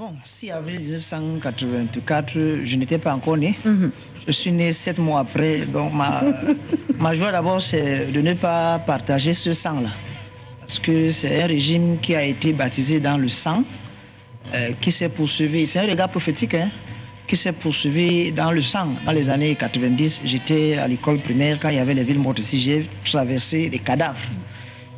Bon, si avril 1984, je n'étais pas encore né. Je suis né 7 mois après. Donc ma joie d'abord, c'est de ne pas partager ce sang-là. Parce que c'est un régime qui a été baptisé dans le sang, qui s'est poursuivi. C'est un regard prophétique, hein, qui s'est poursuivi dans le sang. Dans les années 90, j'étais à l'école primaire quand il y avait les villes mortes ici. J'ai traversé les cadavres.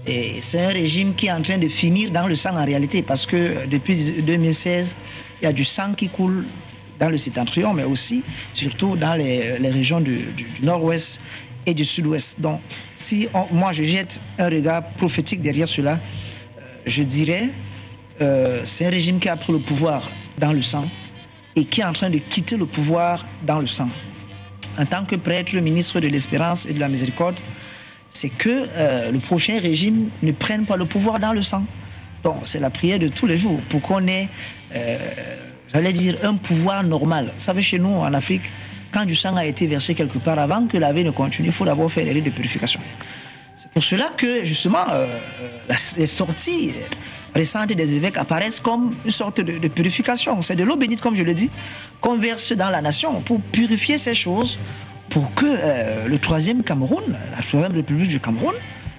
Et c'est un régime qui est en train de finir dans le sang en réalité, parce que depuis 2016, il y a du sang qui coule dans le septentrion, mais aussi, surtout dans les régions du nord-ouest et du sud-ouest. Donc, si moi je jette un regard prophétique derrière cela, je dirais c'est un régime qui a pris le pouvoir dans le sang et qui est en train de quitter le pouvoir dans le sang. En tant que prêtre, ministre de l'Espérance et de la Miséricorde, c'est que le prochain régime ne prenne pas le pouvoir dans le sang. Donc, c'est la prière de tous les jours pour qu'on ait, j'allais dire, un pouvoir normal. Vous savez, chez nous, en Afrique, quand du sang a été versé quelque part, avant que la vie ne continue, il faut d'abord faire les rites de purification. C'est pour cela que, justement, les sorties récentes des évêques apparaissent comme une sorte de purification. C'est de l'eau bénite, comme je le dis, qu'on verse dans la nation pour purifier ces choses, pour que le troisième Cameroun, la troisième République du Cameroun,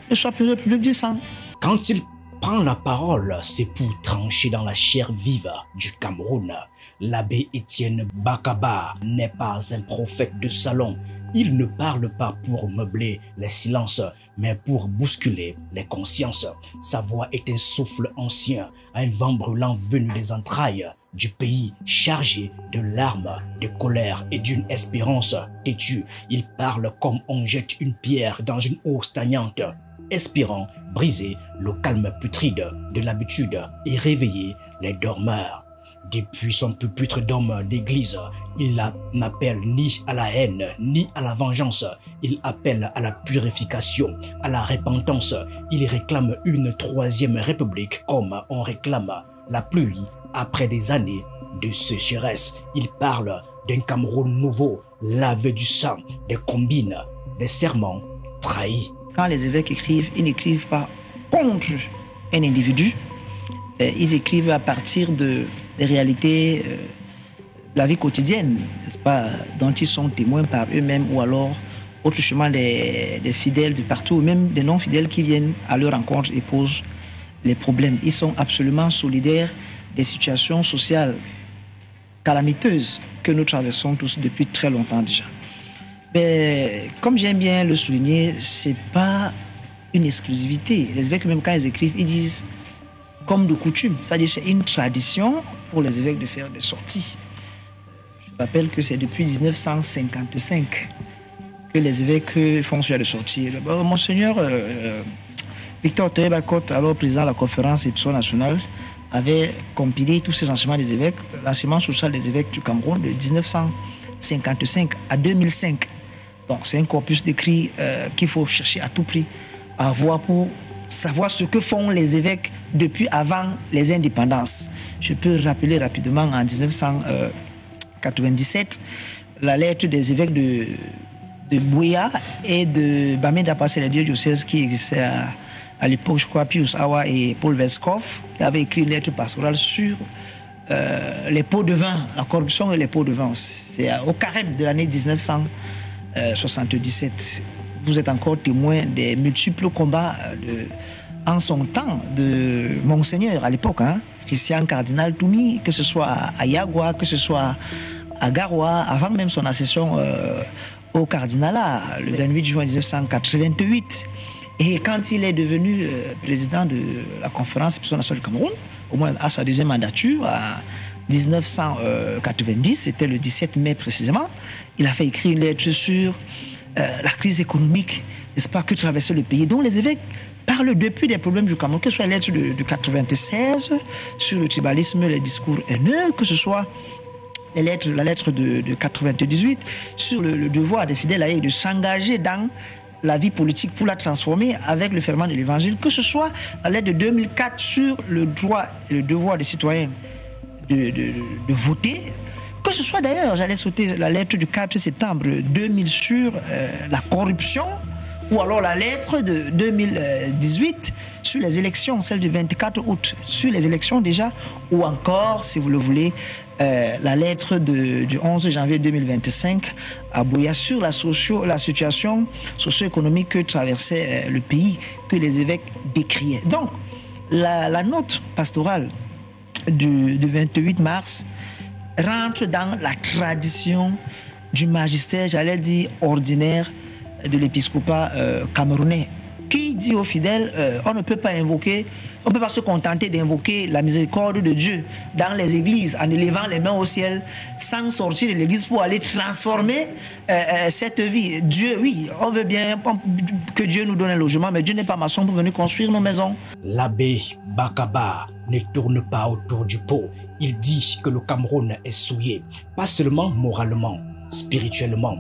ne soit plus République du sang. Quand il prend la parole, c'est pour trancher dans la chair vive du Cameroun. L'abbé Étienne Bakaba n'est pas un prophète de salon. Il ne parle pas pour meubler les silences, mais pour bousculer les consciences. Sa voix est un souffle ancien, un vent brûlant venu des entrailles du pays, chargé de larmes, de colère et d'une espérance têtue. Il parle comme on jette une pierre dans une eau stagnante, espérant briser le calme putride de l'habitude et réveiller les dormeurs. Depuis son pupitre d'homme d'église, il n'appelle ni à la haine, ni à la vengeance. Il appelle à la purification, à la repentance. Il réclame une troisième république comme on réclame la pluie après des années de sécheresse. Il parle d'un Cameroun nouveau, lavé du sang, des combines, des serments trahis. Quand les évêques écrivent, ils n'écrivent pas contre un individu. Ils écrivent à partir des réalités de la vie quotidienne, n'est-ce pas, dont ils sont témoins par eux-mêmes, ou alors autrement des fidèles de partout, ou même des non-fidèles qui viennent à leur rencontre et posent les problèmes. Ils sont absolument solidaires des situations sociales calamiteuses que nous traversons tous depuis très longtemps déjà. Mais comme j'aime bien le souligner, ce n'est pas une exclusivité. Les évêques, même quand ils écrivent, ils disent comme de coutume. C'est-à-dire c'est une tradition pour les évêques de faire des sorties. Je rappelle que c'est depuis 1955 que les évêques font ce genre de sorties. Monseigneur Victor Toye-Bakot, alors président de la conférence épiscopale nationale, avait compilé tous ces enseignements des évêques, l'enseignement social des évêques du Cameroun de 1955 à 2005. Donc c'est un corpus d'écrits qu'il faut chercher à tout prix à voir pour savoir ce que font les évêques depuis avant les indépendances. Je peux rappeler rapidement en 1997 la lettre des évêques de Bouéa et de Bamenda-Passé, les deux diocèses qui existaient à l'époque, je crois, Pius Awa et Paul Veskov, qui avaient écrit une lettre pastorale sur les pots de vin, la corruption et les pots de vin. C'est au carême de l'année 1977. Vous êtes encore témoin des multiples combats en son temps de Monseigneur à l'époque, hein, Christian Cardinal Toumi, que ce soit à Yagua, que ce soit à Garoua, avant même son accession au cardinalat, le 28 juin 1988. Et quand il est devenu président de la conférence épiscopale nationale du Cameroun, au moins à sa deuxième mandature, en 1990, c'était le 17 mai précisément, il a fait écrire une lettre sur la crise économique, n'est-ce pas, que traversait le pays, dont les évêques parlent depuis des problèmes du Cameroun, que ce soit la lettre de 96 sur le tribalisme, les discours haineux, que ce soit la lettre de 98 sur le devoir des fidèles laïcs de s'engager dans la vie politique pour la transformer avec le ferment de l'évangile, que ce soit la lettre de 2004 sur le droit et le devoir des citoyens de voter, que ce soit d'ailleurs, j'allais sauter la lettre du 4 septembre 2000 sur la corruption, ou alors la lettre de 2018 sur les élections, celle du 24 août, sur les élections déjà, ou encore, si vous le voulez, la lettre du 11 janvier 2025 à Buea sur la situation socio-économique que traversait le pays, que les évêques décriaient. Donc, la note pastorale du 28 mars rentre dans la tradition du magistère, j'allais dire, ordinaire de l'épiscopat camerounais, qui dit aux fidèles, on ne peut pas se contenter d'invoquer la miséricorde de Dieu dans les églises en élevant les mains au ciel sans sortir de l'église pour aller transformer cette vie. Dieu, oui, on veut bien que Dieu nous donne un logement, mais Dieu n'est pas maçon pour venir construire nos maisons. L'abbé Bakaba ne tourne pas autour du pot. Il dit que le Cameroun est souillé, pas seulement moralement, spirituellement,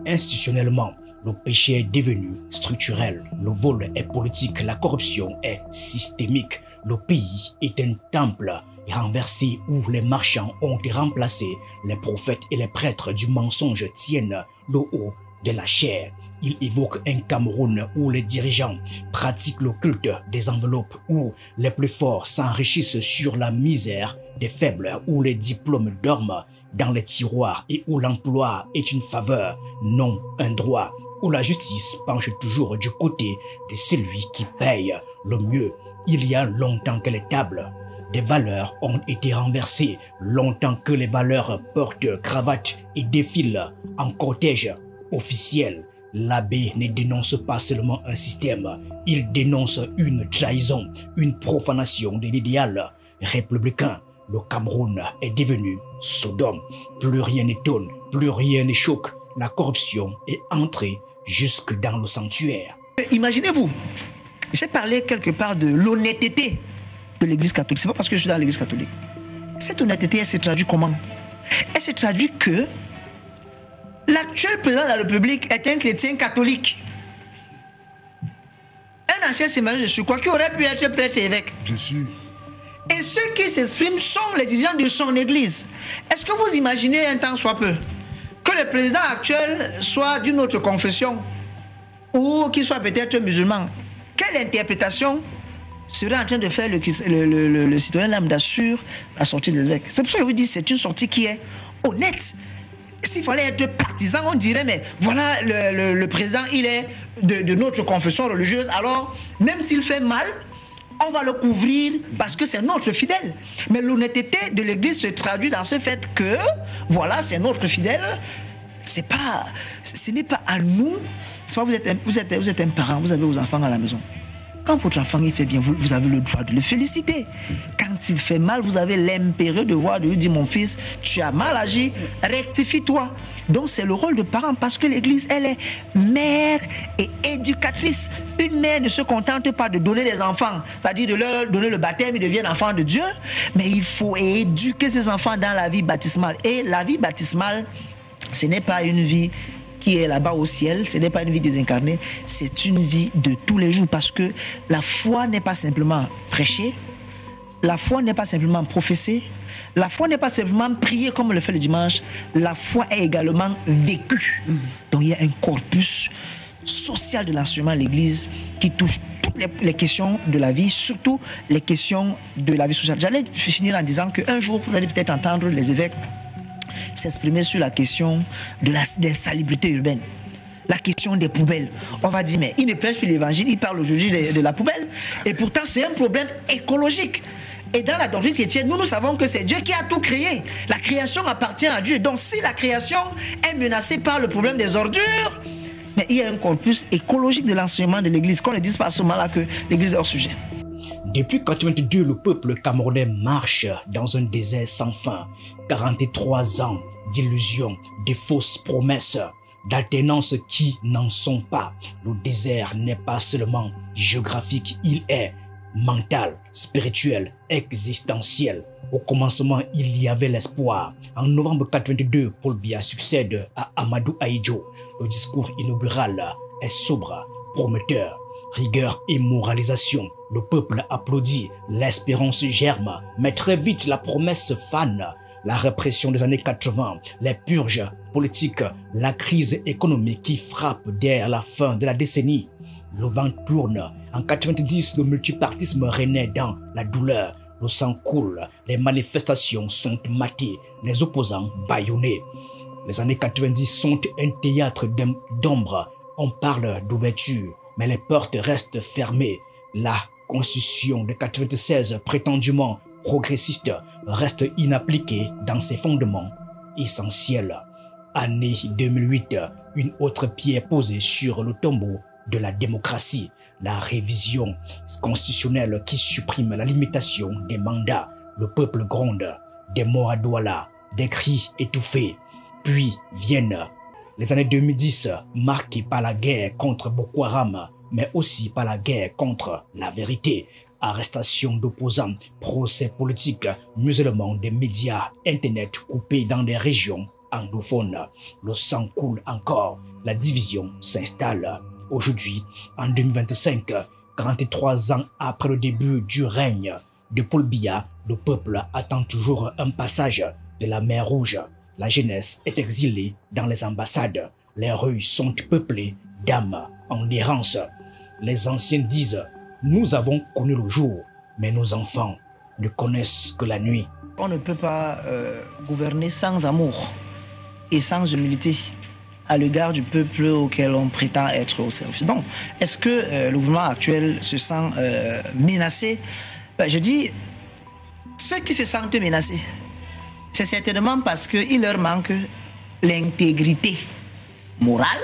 institutionnellement. Le péché est devenu structurel, le vol est politique, la corruption est systémique. Le pays est un temple renversé où les marchands ont été remplacés. Les prophètes et les prêtres du mensonge tiennent le haut de la chair. Il évoque un Cameroun où les dirigeants pratiquent le culte des enveloppes, où les plus forts s'enrichissent sur la misère des faibles, où les diplômes dorment dans les tiroirs et où l'emploi est une faveur, non un droit, où la justice penche toujours du côté de celui qui paye le mieux. Il y a longtemps que les tables des valeurs ont été renversées, longtemps que les valeurs portent cravate et défilent en cortège officiel. L'abbé ne dénonce pas seulement un système, il dénonce une trahison, une profanation de l'idéal républicain. Le Cameroun est devenu Sodome. Plus rien n'étonne, plus rien ne choque. La corruption est entrée jusque dans le sanctuaire. Imaginez-vous, j'ai parlé quelque part de l'honnêteté de l'Église catholique. C'est pas parce que je suis dans l'Église catholique. Cette honnêteté, elle se traduit comment? Elle se traduit que l'actuel président de la République est un chrétien catholique. Un ancien séminaire de surcroît qui aurait pu être prêtre et évêque. Bien sûr. Et ceux qui s'expriment sont les dirigeants de son église. Est-ce que vous imaginez un temps soit peu que le président actuel soit d'une autre confession ou qu'il soit peut-être musulman? Quelle interprétation serait en train de faire le citoyen lambda sur la sortie des évêques? C'est pour ça que je vous dis, c'est une sortie qui est honnête. S'il fallait être partisan, on dirait, mais voilà, le président, il est de notre confession religieuse, alors même s'il fait mal, on va le couvrir parce que c'est notre fidèle. Mais l'honnêteté de l'Église se traduit dans ce fait que, voilà, c'est notre fidèle. Ce n'est pas à nous. Pas vous êtes un parent, vous avez vos enfants à la maison. Quand votre enfant il fait bien, vous avez le droit de le féliciter. Quand il fait mal, vous avez l'impérieux devoir de lui dire, mon fils, tu as mal agi, rectifie-toi. Donc c'est le rôle de parent parce que l'Église, elle est mère et éducatrice. Une mère ne se contente pas de donner les enfants, c'est-à-dire de leur donner le baptême, ils deviennent enfants de Dieu, mais il faut éduquer ces enfants dans la vie baptismale. Et la vie baptismale, ce n'est pas une vie qui est là-bas au ciel, ce n'est pas une vie désincarnée, c'est une vie de tous les jours parce que la foi n'est pas simplement prêcher, la foi n'est pas simplement professer, la foi n'est pas simplement prier comme on le fait le dimanche, la foi est également vécue. Donc il y a un corpus social de l'enseignement de l'Église qui touche toutes les questions de la vie, surtout les questions de la vie sociale. J'allais finir en disant qu'un jour, vous allez peut-être entendre les évêques s'exprimer sur la question de l'insalubrité urbaine, la question des poubelles. On va dire, mais il ne prêche plus l'évangile, il parle aujourd'hui de la poubelle. Et pourtant, c'est un problème écologique. Et dans la doctrine chrétienne, nous savons que c'est Dieu qui a tout créé. La création appartient à Dieu. Donc, si la création est menacée par le problème des ordures, mais il y a un corpus écologique de l'enseignement de l'Église. Qu'on ne dise pas à ce moment-là que l'Église est hors sujet. Depuis 1982, le peuple camerounais marche dans un désert sans fin. 43 ans d'illusions, de fausses promesses, d'alternances qui n'en sont pas. Le désert n'est pas seulement géographique, il est mental, spirituel, existentiel. Au commencement, il y avait l'espoir. En novembre 1982, Paul Biya succède à Amadou Ahidjo. Le discours inaugural est sobre, prometteur, rigueur et moralisation. Le peuple applaudit, l'espérance germe, mais très vite la promesse fane. La répression des années 80, les purges politiques, la crise économique qui frappe dès la fin de la décennie. Le vent tourne En 90, le multipartisme renaît dans la douleur. Le sang coule, les manifestations sont matées, les opposants bâillonnés. Les années 90 sont un théâtre d'ombre. On parle d'ouverture, mais les portes restent fermées. La constitution de 96, prétendument progressiste, reste inappliquée dans ses fondements essentiels. Année 2008, une autre pierre posée sur le tombeau de la démocratie. La révision constitutionnelle qui supprime la limitation des mandats. Le peuple gronde, des mots à Douala, des cris étouffés. Puis viennent les années 2010, marquées par la guerre contre Boko Haram, mais aussi par la guerre contre la vérité. Arrestation d'opposants, procès politiques, musulmans des médias, internet coupé dans des régions anglophones. Le sang coule encore, la division s'installe. Aujourd'hui, en 2025, 43 ans après le début du règne de Paul Biya, le peuple attend toujours un passage de la mer Rouge. La jeunesse est exilée dans les ambassades. Les rues sont peuplées d'âmes en errance. Les anciens disent « Nous avons connu le jour, mais nos enfants ne connaissent que la nuit. » On ne peut pas gouverner sans amour et sans humilité à l'égard du peuple auquel on prétend être au service. Donc, est-ce que le gouvernement actuel se sent menacé? Je dis, ceux qui se sentent menacés, c'est certainement parce qu'il leur manque l'intégrité morale,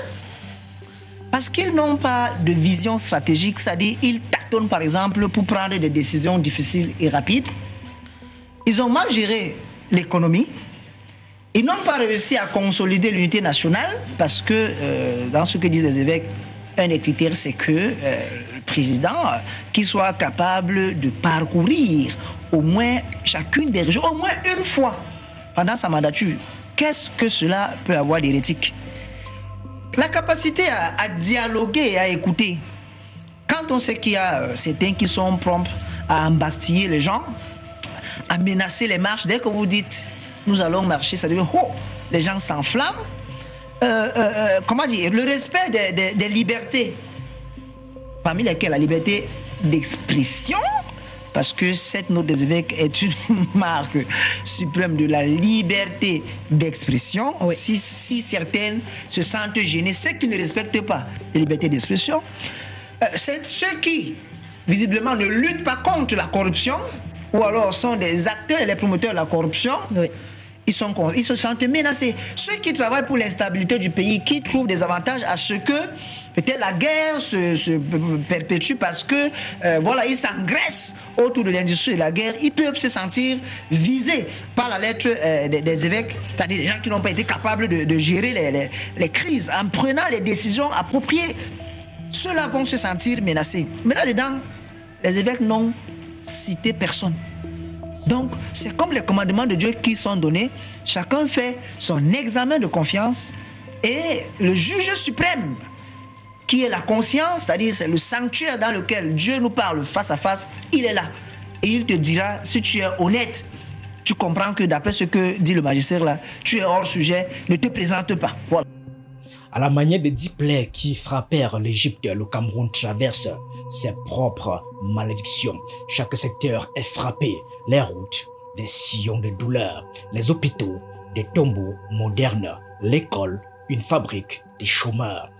parce qu'ils n'ont pas de vision stratégique, c'est-à-dire ils tâtonnent par exemple pour prendre des décisions difficiles et rapides. Ils ont mal géré l'économie. Ils n'ont pas réussi à consolider l'unité nationale parce que, dans ce que disent les évêques, un des critères, c'est que le président, qu'il soit capable de parcourir au moins chacune des régions, au moins une fois pendant sa mandature. Qu'est-ce que cela peut avoir d'hérétique? La capacité à dialoguer et à écouter. Quand on sait qu'il y a certains qui sont prompts à embastiller les gens, à menacer les marches, dès que vous dites nous allons marcher, ça devient oh, les gens s'enflamment. Comment dire, le respect des libertés, parmi lesquelles la liberté d'expression, parce que cette note des évêques est une marque suprême de la liberté d'expression. Oui. Si certaines se sentent gênées, ceux qui ne respectent pas la liberté d'expression, c'est ceux qui visiblement ne luttent pas contre la corruption, ou alors sont des acteurs et les promoteurs de la corruption. Oui. Ils se sentent menacés. Ceux qui travaillent pour l'instabilité du pays, qui trouvent des avantages à ce que peut-être la guerre se perpétue parce que voilà, ils s'engraissent autour de l'industrie de la guerre, ils peuvent se sentir visés par la lettre des évêques, c'est-à-dire des gens qui n'ont pas été capables de gérer les crises en prenant les décisions appropriées. Ceux-là vont se sentir menacés. Mais là-dedans, les évêques n'ont cité personne. Donc, c'est comme les commandements de Dieu qui sont donnés. Chacun fait son examen de confiance et le juge suprême, qui est la conscience, c'est-à-dire c'est le sanctuaire dans lequel Dieu nous parle face à face, il est là. Et il te dira, si tu es honnête, tu comprends que d'après ce que dit le magistère là, tu es hors sujet, ne te présente pas. Voilà. À la manière des 10 plaies qui frappèrent l'Égypte, le Cameroun traverse ses propres malédictions. Chaque secteur est frappé. Les routes, des sillons de douleur. Les hôpitaux, des tombeaux modernes. L'école, une fabrique, des chômeurs.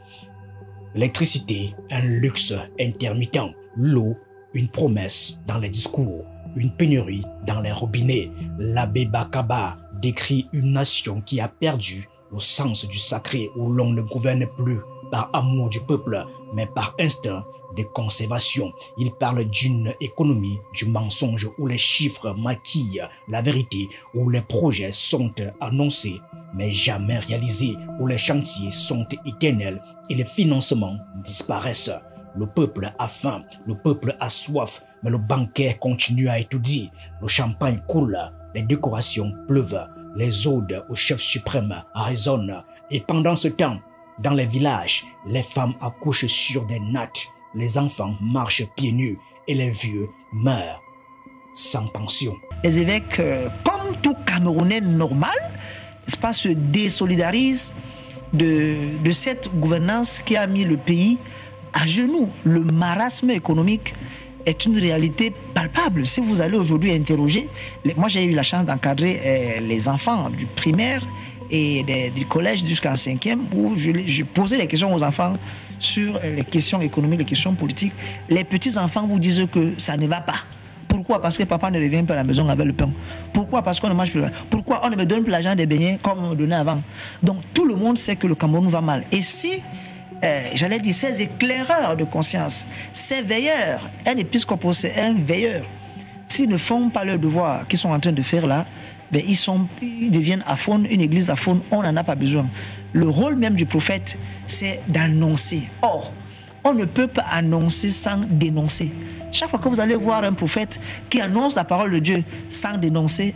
L'électricité, un luxe intermittent. L'eau, une promesse dans les discours. Une pénurie dans les robinets. L'abbé Bakaba décrit une nation qui a perdu le sens du sacré, où l'on ne gouverne plus par amour du peuple, mais par instinct de conservation. Il parle d'une économie du mensonge où les chiffres maquillent la vérité, où les projets sont annoncés mais jamais réalisés, où les chantiers sont éternels et les financements disparaissent. Le peuple a faim, le peuple a soif, mais le banquet continue à étudier. Le champagne coule, les décorations pleuvent, les odes au chef suprême résonnent. Et pendant ce temps, dans les villages, les femmes accouchent sur des nattes, les enfants marchent pieds nus et les vieux meurent sans pension. Les évêques, comme tout Camerounais normal, n'est-ce pas, se désolidarisent de cette gouvernance qui a mis le pays à genoux. Le marasme économique est une réalité palpable. Si vous allez aujourd'hui interroger, moi j'ai eu la chance d'encadrer les enfants du primaire et du collège jusqu'en 5e, où je posais les questions aux enfants sur les questions économiques, les questions politiques. Les petits-enfants vous disent que ça ne va pas. Pourquoi? Parce que papa ne revient pas à la maison avec le pain. Pourquoi? Parce qu'on ne mange plus. Pourquoi on ne me donne plus l'argent des beignets comme on me donnait avant? Donc tout le monde sait que le Cameroun va mal. Et si, j'allais dire, ces éclaireurs de conscience, ces veilleurs, un épiscope, c'est un veilleur, s'ils ne font pas leur devoir qu'ils sont en train de faire là, ben ils deviennent aphone, une église aphone, on n'en a pas besoin. Le rôle même du prophète, c'est d'annoncer. Or, on ne peut pas annoncer sans dénoncer. Chaque fois que vous allez voir un prophète qui annonce la parole de Dieu sans dénoncer,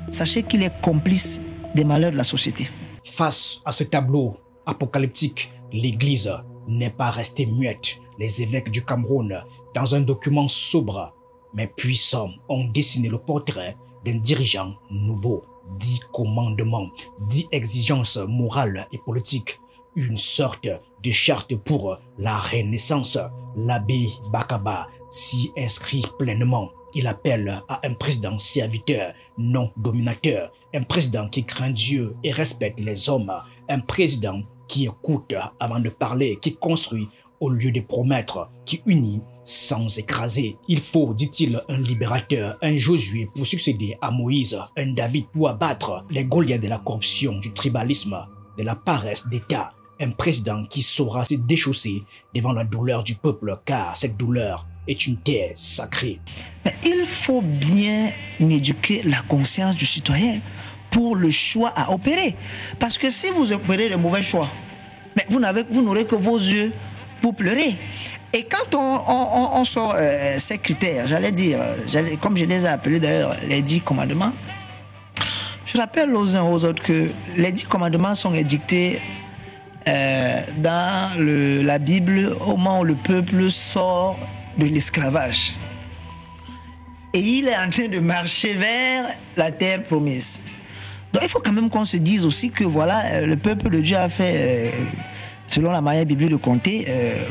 sachez qu'il est complice des malheurs de la société. Face à ce tableau apocalyptique, l'Église n'est pas restée muette. Les évêques du Cameroun, dans un document sobre mais puissant, ont dessiné le portrait d'un dirigeant nouveau. 10 commandements, 10 exigences morales et politiques, une sorte de charte pour la renaissance. L'abbé Bakaba s'y inscrit pleinement. Il appelle à un président serviteur, non dominateur, un président qui craint Dieu et respecte les hommes, un président qui écoute avant de parler, qui construit au lieu de promettre, qui unit sans écraser. Il faut, dit-il, un libérateur, un Josué pour succéder à Moïse, un David pour abattre les Goliaths de la corruption, du tribalisme, de la paresse d'État, un président qui saura se déchausser devant la douleur du peuple, car cette douleur est une terre sacrée. Mais il faut bien éduquer la conscience du citoyen pour le choix à opérer. Parce que si vous opérez de mauvais choix, mais vous n'aurez que vos yeux pour pleurer. Et quand on sort ces critères, j'allais dire, comme je les ai appelés d'ailleurs, les 10 commandements, je rappelle aux uns aux autres que les 10 commandements sont édictés dans la Bible au moment où le peuple sort de l'esclavage. Et il est en train de marcher vers la terre promise. Donc il faut quand même qu'on se dise aussi que voilà, le peuple de Dieu a fait... selon la manière biblique de compter,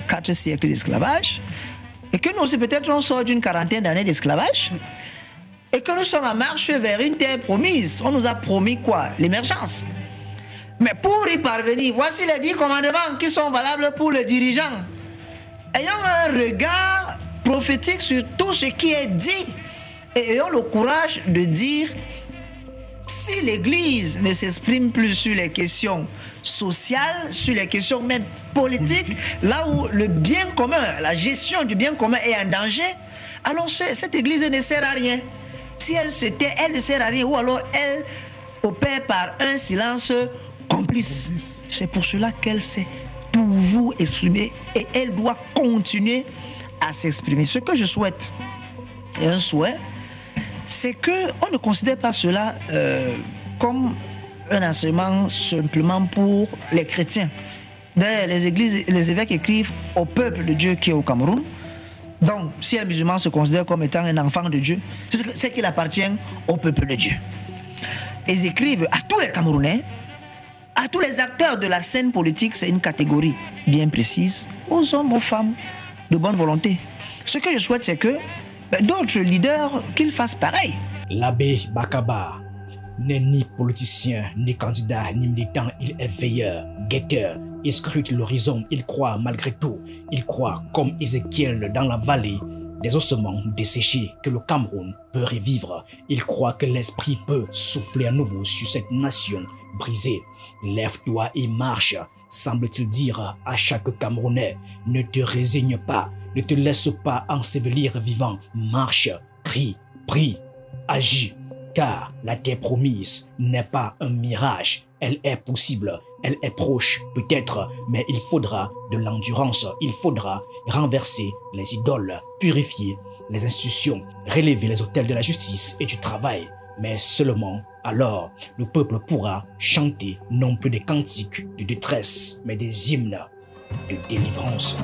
4 siècles d'esclavage, et que nous aussi peut-être on sort d'une quarantaine d'années d'esclavage, et que nous sommes en marche vers une terre promise. On nous a promis quoi? L'émergence. Mais pour y parvenir, voici les 10 commandements qui sont valables pour les dirigeants. Ayons un regard prophétique sur tout ce qui est dit, et ayons le courage de dire, si l'Église ne s'exprime plus sur les questions sociales, sur les questions même politiques, là où le bien commun, la gestion du bien commun est en danger, alors cette Église ne sert à rien. Si elle se tait, elle ne sert à rien, ou alors elle opère par un silence complice. C'est pour cela qu'elle s'est toujours exprimée et elle doit continuer à s'exprimer. Ce que je souhaite, et un souhait, c'est qu'on ne considère pas cela comme un enseignement simplement pour les chrétiens. D'ailleurs, les évêques écrivent au peuple de Dieu qui est au Cameroun. Donc, si un musulman se considère comme étant un enfant de Dieu, c'est qu'il appartient au peuple de Dieu. Ils écrivent à tous les Camerounais, à tous les acteurs de la scène politique, c'est une catégorie bien précise, aux hommes, aux femmes de bonne volonté. Ce que je souhaite, c'est que d'autres leaders, qu'ils fassent pareil. L'abbé Bakaba n'est ni politicien, ni candidat, ni militant. Il est veilleur, guetteur. Il scrute l'horizon. Il croit malgré tout. Il croit, comme Ézéchiel dans la vallée des ossements desséchés, que le Cameroun peut revivre. Il croit que l'esprit peut souffler à nouveau sur cette nation brisée. Lève-toi et marche, semble-t-il dire à chaque Camerounais. Ne te résigne pas. Ne te laisse pas ensevelir vivant. Marche, crie, prie, agis. Car la terre promise n'est pas un mirage. Elle est possible. Elle est proche, peut-être, mais il faudra de l'endurance. Il faudra renverser les idoles, purifier les institutions, relever les autels de la justice et du travail. Mais seulement alors, le peuple pourra chanter non plus des cantiques de détresse, mais des hymnes de délivrance.